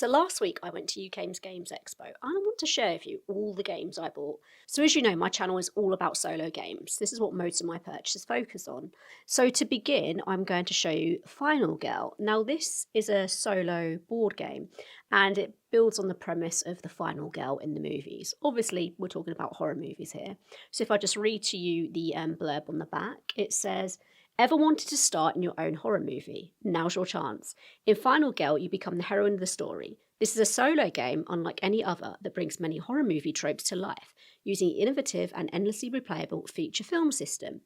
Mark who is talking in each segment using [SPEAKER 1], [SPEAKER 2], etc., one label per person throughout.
[SPEAKER 1] So last week I went to UK Games Expo and I want to share with you all the games I bought. So as you know, my channel is all about solo games. This is what most of my purchases focus on. So to begin, I'm going to show you Final Girl. Now this is a solo board game and it builds on the premise of the final girl in the movies. Obviously, we're talking about horror movies here. So if I just read to you the blurb on the back, it says, "Ever wanted to star in your own horror movie? Now's your chance. In Final Girl, you become the heroine of the story. This is a solo game unlike any other that brings many horror movie tropes to life, using the innovative and endlessly replayable feature film system.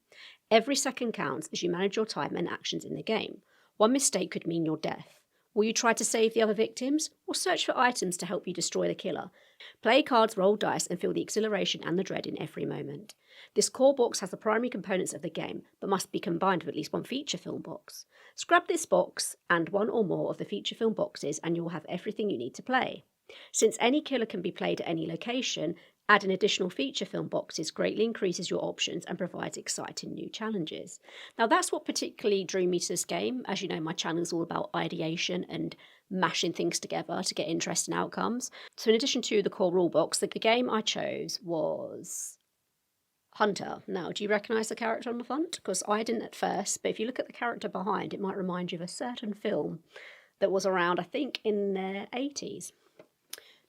[SPEAKER 1] Every second counts as you manage your time and actions in the game. One mistake could mean your death. Will you try to save the other victims, or search for items to help you destroy the killer? Play cards, roll dice, and feel the exhilaration and the dread in every moment. This core box has the primary components of the game, but must be combined with at least one feature film box. Scrap this box and one or more of the feature film boxes and you'll have everything you need to play. Since any killer can be played at any location, adding additional feature film boxes greatly increases your options and provides exciting new challenges." Now that's what particularly drew me to this game. As you know, my channel is all about ideation and mashing things together to get interesting outcomes. So in addition to the core rulebox, the game I chose was Hunter. Now, do you recognise the character on the front? Because I didn't at first, but if you look at the character behind, it might remind you of a certain film that was around, I think, in the 80s.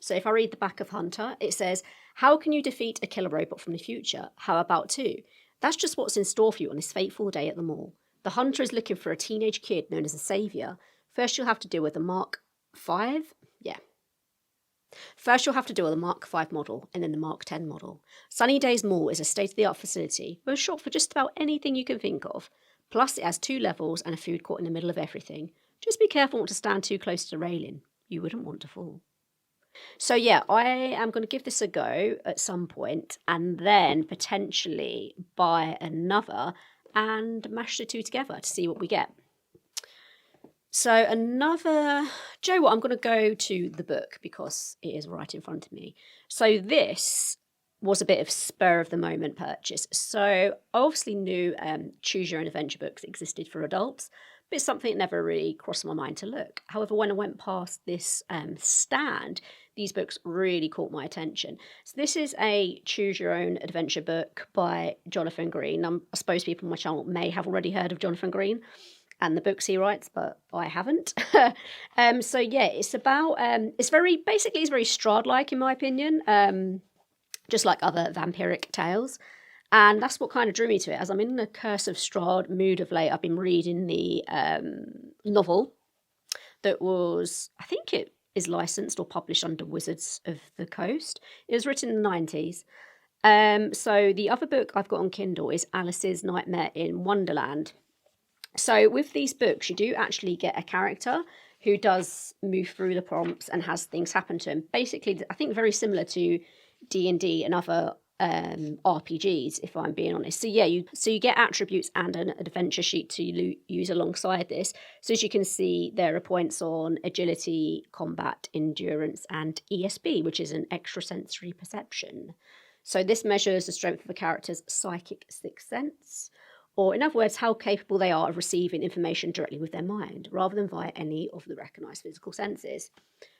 [SPEAKER 1] So if I read the back of Hunter, it says, "How can you defeat a killer robot from the future? How about two? That's just what's in store for you on this fateful day at the mall. The hunter is looking for a teenage kid known as a saviour. First you'll have to deal with the Mark 5? Yeah. First, you'll have to deal with the Mark 5 model and then the Mark 10 model. Sunny Days Mall is a state-of-the-art facility, but short for just about anything you can think of. Plus, it has 2 levels and a food court in the middle of everything. Just be careful not to stand too close to the railing. You wouldn't want to fall." So yeah, I am going to give this a go at some point and then potentially buy another and mash the two together to see what we get. So another, do you know what, I'm going to go to the book because it is right in front of me. So this was a bit of spur of the moment purchase. So I obviously knew choose your own adventure books existed for adults, but it's something that never really crossed my mind to look. However, when I went past this stand, these books really caught my attention. So this is a choose your own adventure book by Jonathan Green. I suppose people on my channel may have already heard of Jonathan Green and the books he writes, but I haven't. So yeah, it's about, it's very Strahd-like in my opinion, just like other vampiric tales. And that's what kind of drew me to it. As I'm in the Curse of Strahd mood of late, I've been reading the novel that was, I think it is licensed or published under Wizards of the Coast. It was written in the 90s. So the other book I've got on Kindle is Alice's Nightmare in Wonderland. So with these books, you do actually get a character who does move through the prompts and has things happen to him. Basically, I think very similar to D&D and other RPGs, if I'm being honest. So yeah, you get attributes and an adventure sheet to use alongside this. So as you can see, there are points on agility, combat, endurance, and ESP, which is an extrasensory perception. So this measures the strength of a character's psychic sixth sense, or in other words, how capable they are of receiving information directly with their mind, rather than via any of the recognised physical senses.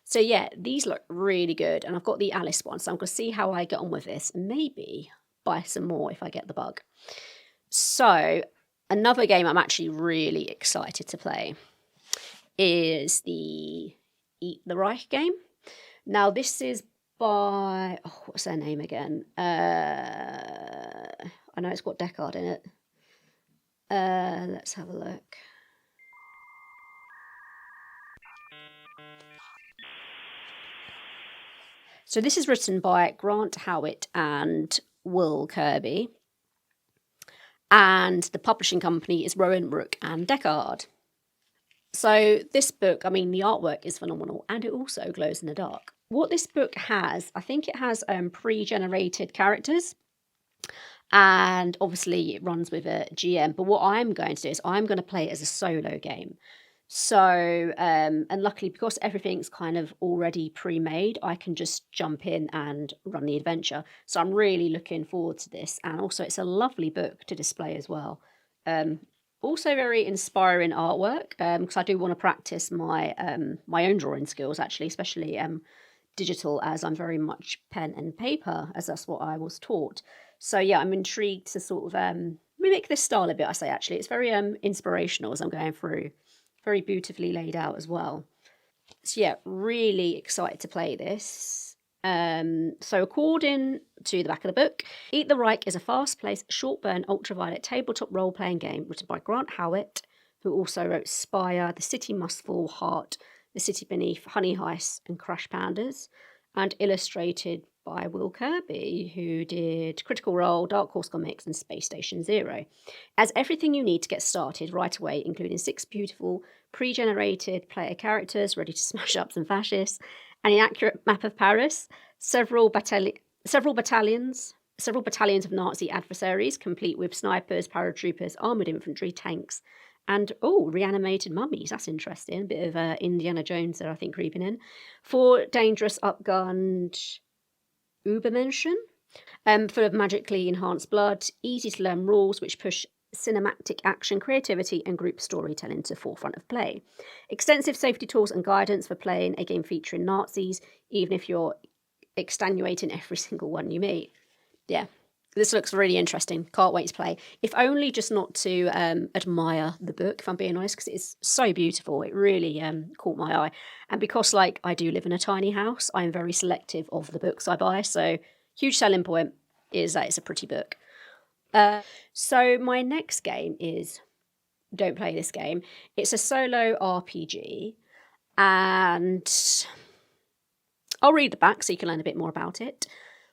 [SPEAKER 1] So yeah, these look really good, and I've got the Alice one, so I'm going to see how I get on with this, and maybe buy some more if I get the bug. So another game I'm actually really excited to play is the Eat the Reich game. Now this is by, what's their name again? I know it's got Deckard in it. Let's have a look. So this is written by Grant Howitt and Will Kirby. And the publishing company is Rowan Rook and Deckard. So this book, I mean, the artwork is phenomenal and it also glows in the dark. What this book has, I think it has pre-generated characters. And obviously it runs with a GM. But what I'm going to do is I'm going to play it as a solo game. So, and luckily, because everything's kind of already pre-made, I can just jump in and run the adventure. So I'm really looking forward to this. And also, it's a lovely book to display as well. Also very inspiring artwork, because I do want to practice my my own drawing skills actually, especially digital, as I'm very much pen and paper, as that's what I was taught. So yeah, I'm intrigued to sort of mimic this style a bit. I say actually, it's very inspirational as I'm going through, very beautifully laid out as well. So yeah, really excited to play this. So according to the back of the book, Eat the Reich is a fast-paced, short-burn, ultraviolet tabletop role-playing game written by Grant Howitt, who also wrote Spire, The City Must Fall, Heart, The City Beneath, Honey Heist, and Crash Pandas, and illustrated by Will Kirby, who did Critical Role, Dark Horse Comics, and Space Station Zero. As everything you need to get started right away, including 6 beautiful pre-generated player characters ready to smash up some fascists, an inaccurate map of Paris, several battalions of Nazi adversaries, complete with snipers, paratroopers, armoured infantry, tanks, and reanimated mummies. That's interesting. A bit of Indiana Jones there, I think, creeping in. 4 dangerous upgunned Ubermenschen, full of magically enhanced blood, easy to learn rules which push cinematic action, creativity, and group storytelling to the forefront of play. Extensive safety tools and guidance for playing a game featuring Nazis, even if you're extenuating every single one you meet. Yeah, this looks really interesting. Can't wait to play. If only just not to admire the book, if I'm being honest, because it's so beautiful. It really caught my eye. And because, like, I do live in a tiny house, I'm very selective of the books I buy. So, huge selling point is that it's a pretty book. So my next game is, don't play this game. It's a solo RPG, and I'll read the back so you can learn a bit more about it.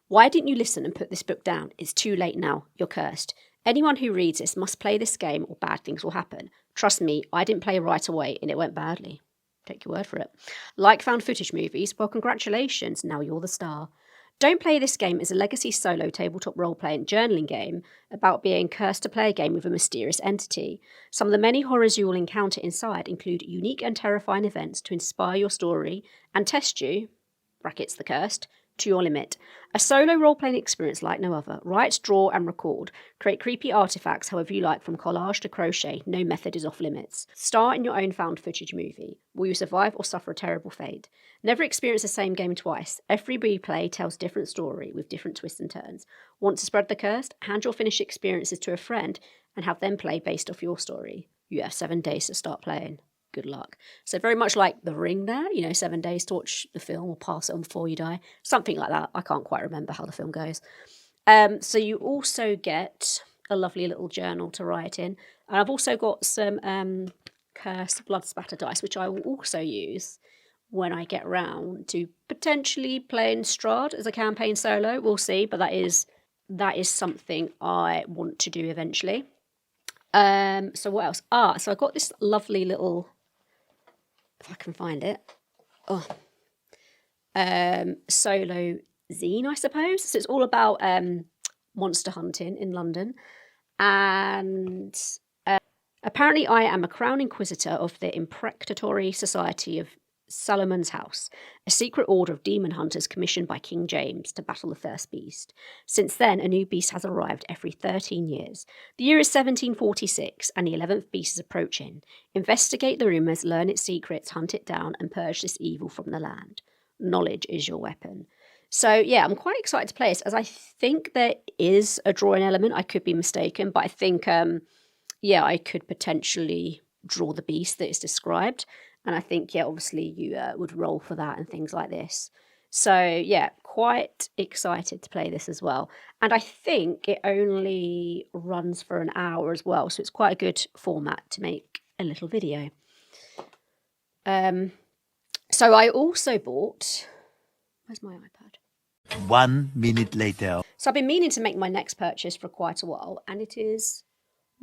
[SPEAKER 1] Why didn't you listen and put this book down? It's too late now. You're cursed. Anyone who reads this must play this game or bad things will happen. Trust me, I didn't play right away and it went badly. Take your word for it. Like found footage movies? Well, congratulations. Now you're the star. Don't Play This Game is a legacy solo tabletop role-playing journaling game about being cursed to play a game with a mysterious entity. Some of the many horrors you will encounter inside include unique and terrifying events to inspire your story and test you, brackets the cursed, to your limit. A solo role-playing experience like no other. Write, draw, and record. Create creepy artifacts however you like, from collage to crochet. No method is off limits. Star in your own found footage movie. Will you survive or suffer a terrible fate? Never experience the same game twice. Every replay tells a different story with different twists and turns. Want to spread the curse? Hand your finished experiences to a friend and have them play based off your story. You have 7 days to start playing. Good luck. So very much like The Ring there, 7 days to watch the film or pass it on before you die. Something like that. I can't quite remember how the film goes. So you also get a lovely little journal to write in. And I've also got some cursed blood spatter dice, which I will also use when I get round to potentially playing Strahd as a campaign solo. We'll see, but that is something I want to do eventually. So what else? So I got this lovely little, if I can find it, solo zine, I suppose. So it's all about monster hunting in London, and apparently I am a Crown Inquisitor of the Imprecatory Society of Salomon's House, a secret order of demon hunters commissioned by King James to battle the first beast. Since then, a new beast has arrived every 13 years. The year is 1746, and the 11th beast is approaching. Investigate the rumours, learn its secrets, hunt it down, and purge this evil from the land. Knowledge is your weapon. So, yeah, I'm quite excited to play this, as I think there is a drawing element. I could be mistaken, but I think, I could potentially draw the beast that is described. And I think, obviously you would roll for that and things like this. So, quite excited to play this as well. And I think it only runs for an hour as well. So it's quite a good format to make a little video. So I also bought... Where's my iPad?
[SPEAKER 2] 1 minute later.
[SPEAKER 1] So I've been meaning to make my next purchase for quite a while. And it is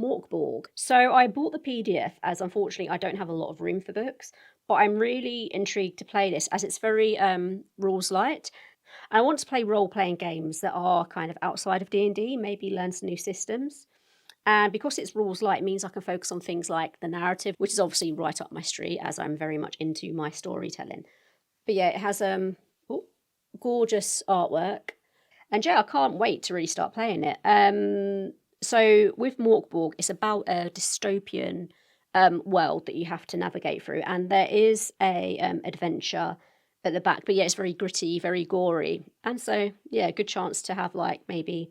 [SPEAKER 1] Morkborg. So I bought the PDF, as unfortunately I don't have a lot of room for books, but I'm really intrigued to play this as it's very rules light. And I want to play role-playing games that are kind of outside of D&D, maybe learn some new systems. And because it's rules light, it means I can focus on things like the narrative, which is obviously right up my street, as I'm very much into my storytelling. But it has gorgeous artwork. And I can't wait to really start playing it. So with Morkborg, it's about a dystopian world that you have to navigate through, and there is a adventure at the back, but yeah, it's very gritty, very gory, and so yeah, good chance to have like maybe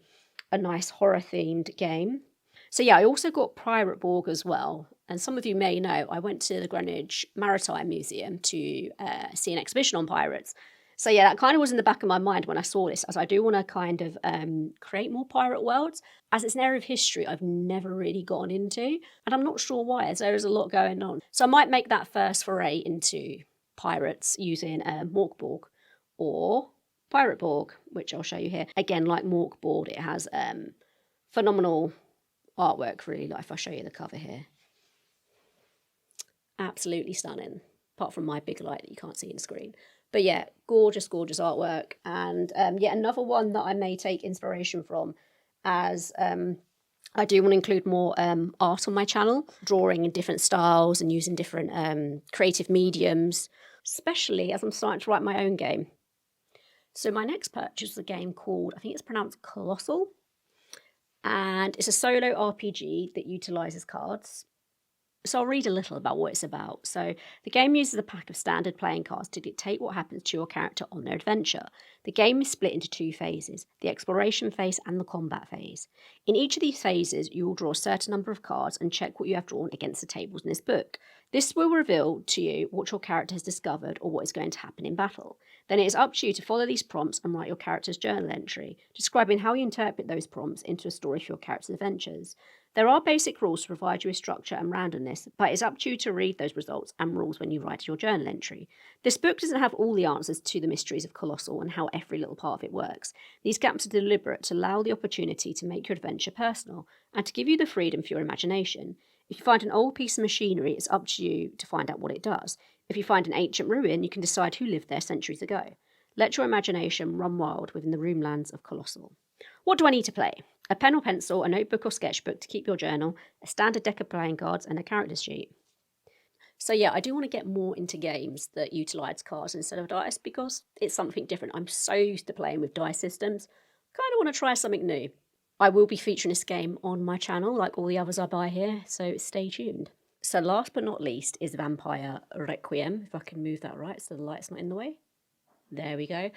[SPEAKER 1] a nice horror themed game. So yeah, I also got Pirate Borg as well, and some of you may know I went to the Greenwich Maritime Museum to see an exhibition on pirates. So yeah, that kind of was in the back of my mind when I saw this, as I do want to kind of create more pirate worlds, as it's an area of history I've never really gone into, and I'm not sure why, as there is a lot going on. So I might make that first foray into pirates using Morkborg or Pirate Borg, which I'll show you here. Again, like Morkborg, it has phenomenal artwork, really. Like if I show you the cover here, absolutely stunning, apart from my big light that you can't see in the screen. But yeah, gorgeous, gorgeous artwork. And yet another one that I may take inspiration from, as I do want to include more art on my channel, drawing in different styles and using different creative mediums, especially as I'm starting to write my own game. So my next purchase is a game called, I think it's pronounced Colossal, and it's a solo RPG that utilises cards. So I'll read a little about what it's about. So the game uses a pack of standard playing cards to dictate what happens to your character on their adventure. The game is split into two phases, the exploration phase and the combat phase. In each of these phases, you will draw a certain number of cards and check what you have drawn against the tables in this book. This will reveal to you what your character has discovered or what is going to happen in battle. Then it is up to you to follow these prompts and write your character's journal entry, describing how you interpret those prompts into a story for your character's adventures. There are basic rules to provide you with structure and randomness, but it's up to you to read those results and rules when you write your journal entry. This book doesn't have all the answers to the mysteries of Colossal and how every little part of it works. These gaps are deliberate to allow the opportunity to make your adventure personal and to give you the freedom for your imagination. If you find an old piece of machinery, it's up to you to find out what it does. If you find an ancient ruin, you can decide who lived there centuries ago. Let your imagination run wild within the roomlands of Colossal. What do I need to play? A pen or pencil, a notebook or sketchbook to keep your journal, a standard deck of playing cards, and a character sheet. So yeah, I do want to get more into games that utilise cards instead of dice because it's something different. I'm so used to playing with dice systems. Kind of want to try something new. I will be featuring this game on my channel like all the others I buy here, so stay tuned. So last but not least is Vampire Requiem, if I can move that right so the light's not in the way. There we go.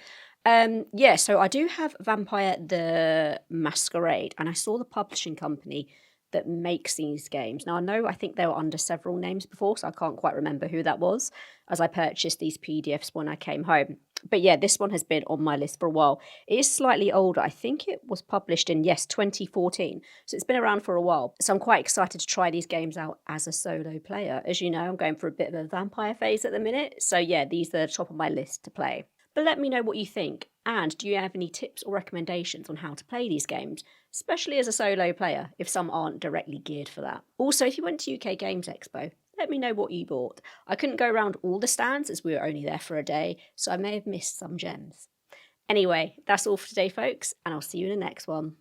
[SPEAKER 1] Yeah, so I do have Vampire the Masquerade, and I saw the publishing company that makes these games. Now, I think they were under several names before, so I can't quite remember who that was, as I purchased these PDFs when I came home. But yeah, this one has been on my list for a while. It is slightly older. I think it was published in, yes, 2014. So it's been around for a while. So I'm quite excited to try these games out as a solo player. As you know, I'm going for a bit of a vampire phase at the minute. So yeah, these are the top of my list to play. But let me know what you think. And do you have any tips or recommendations on how to play these games, especially as a solo player, if some aren't directly geared for that? Also, if you went to UK Games Expo, let me know what you bought. I couldn't go around all the stands as we were only there for a day, so I may have missed some gems. Anyway, that's all for today, folks, and I'll see you in the next one.